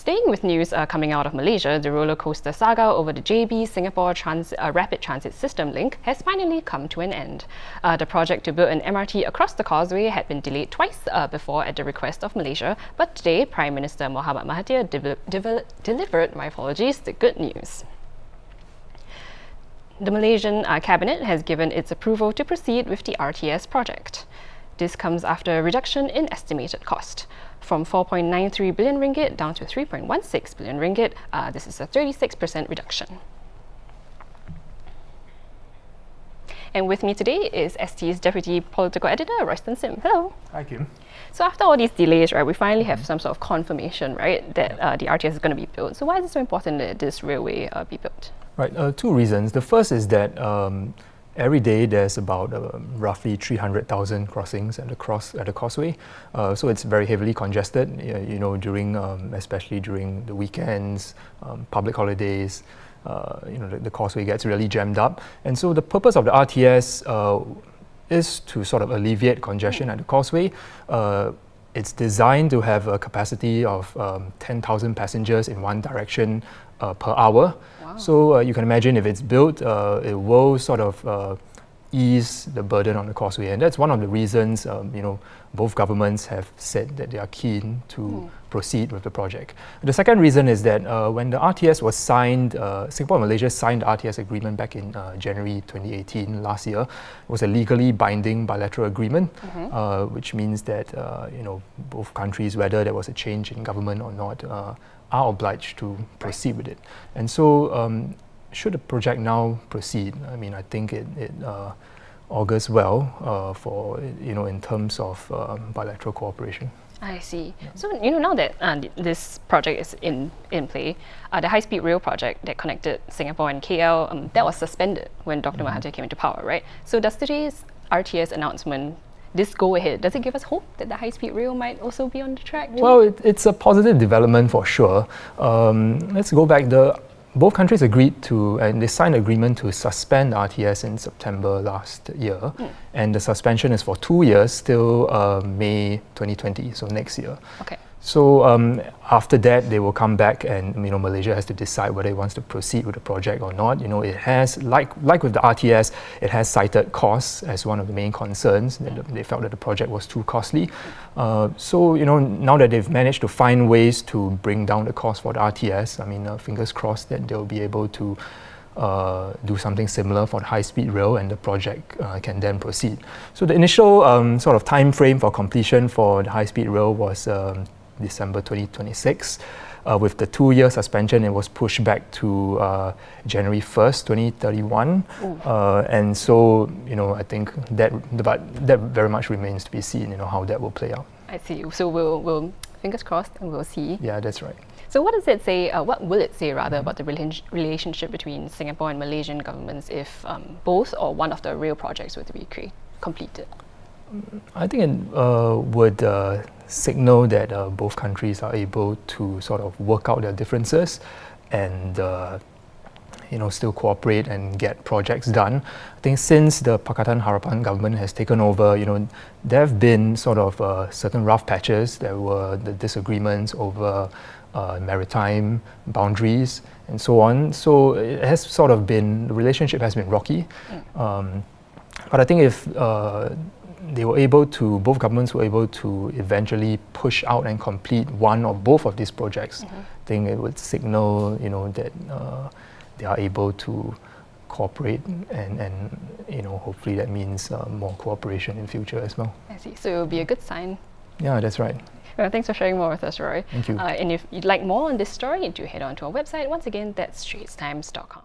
Staying with news coming out of Malaysia, the roller coaster saga over the JB-S'pore Rapid Transit System link has finally come to an end. The project to build an MRT across the causeway had been delayed twice before at the request of Malaysia, but today Prime Minister Dr Mahathir delivered the good news. The Malaysian Cabinet has given its approval to proceed with the RTS project. This comes after a reduction in estimated cost. From 4.93 billion ringgit down to 3.16 billion ringgit, this is a 36% reduction. And with me today is ST's Deputy Political Editor, Royston Sim. Hello. Hi, Kim. So after all these delays, right, we finally have some sort of confirmation, right, that the RTS is going to be built. So why is it so important that this railway be built? Right, two reasons. The first is that every day there's about roughly 300,000 crossings at the causeway, so it's very heavily congested. During especially during the weekends, public holidays. The causeway gets really jammed up, and so the purpose of the RTS is to sort of alleviate congestion at the causeway. It's designed to have a capacity of 10,000 passengers in one direction per hour. Wow. So you can imagine if it's built, it will sort of ease the burden on the causeway, and that's one of the reasons both governments have said that they are keen to proceed with the project. The second reason is that when the RTS was signed, Singapore and Malaysia signed the RTS agreement back in January 2018, last year. It was a legally binding bilateral agreement, which means that both countries, whether there was a change in government or not, are obliged to proceed with it. And so should the project now proceed, I think it augurs well for in terms of bilateral cooperation. I see. Yeah. So now that this project is in play, the Highspeed rail project that connected Singapore and KL, that was suspended when Dr. Mahathir came into power, right? So does today's RTS announcement, this go ahead, does it give us hope that the high-speed rail might also be on the track too? Well, it's a positive development for sure. Let's go back. Both countries agreed to, and they signed an agreement to suspend RTS in September last year, and the suspension is for 2 years till May 2020, so next year. Okay. So after that, they will come back, and Malaysia has to decide whether it wants to proceed with the project or not. It has, like with the RTS, it has cited costs as one of the main concerns. They felt that the project was too costly. So now that they've managed to find ways to bring down the cost for the RTS, fingers crossed that they'll be able to do something similar for the high-speed rail, and the project can then proceed. So the initial sort of time frame for completion for the high-speed rail was December 2026. With the 2-year suspension, it was pushed back to January 1st, 2031. And so, I think that very much remains to be seen, how that will play out. I see. So we'll fingers crossed, and we'll see. Yeah, that's right. So what does it say, what will it say rather about the relationship between Singapore and Malaysian governments if both or one of the rail projects were to be completed? I think it would signal that both countries are able to sort of work out their differences and still cooperate and get projects done. I think since the Pakatan Harapan government has taken over, there have been sort of certain rough patches. There were the disagreements over maritime boundaries and so on. So it has sort of been, the relationship has been rocky. But I think if both governments were able to eventually push out and complete one or both of these projects, I think it would signal, that they are able to cooperate, and hopefully that means more cooperation in future as well. I see. So it will be a good sign. Yeah, that's right. Well, thanks for sharing more with us, Roy. Thank you. And if you'd like more on this story, do head on to our website. Once again, that's straitstimes.com.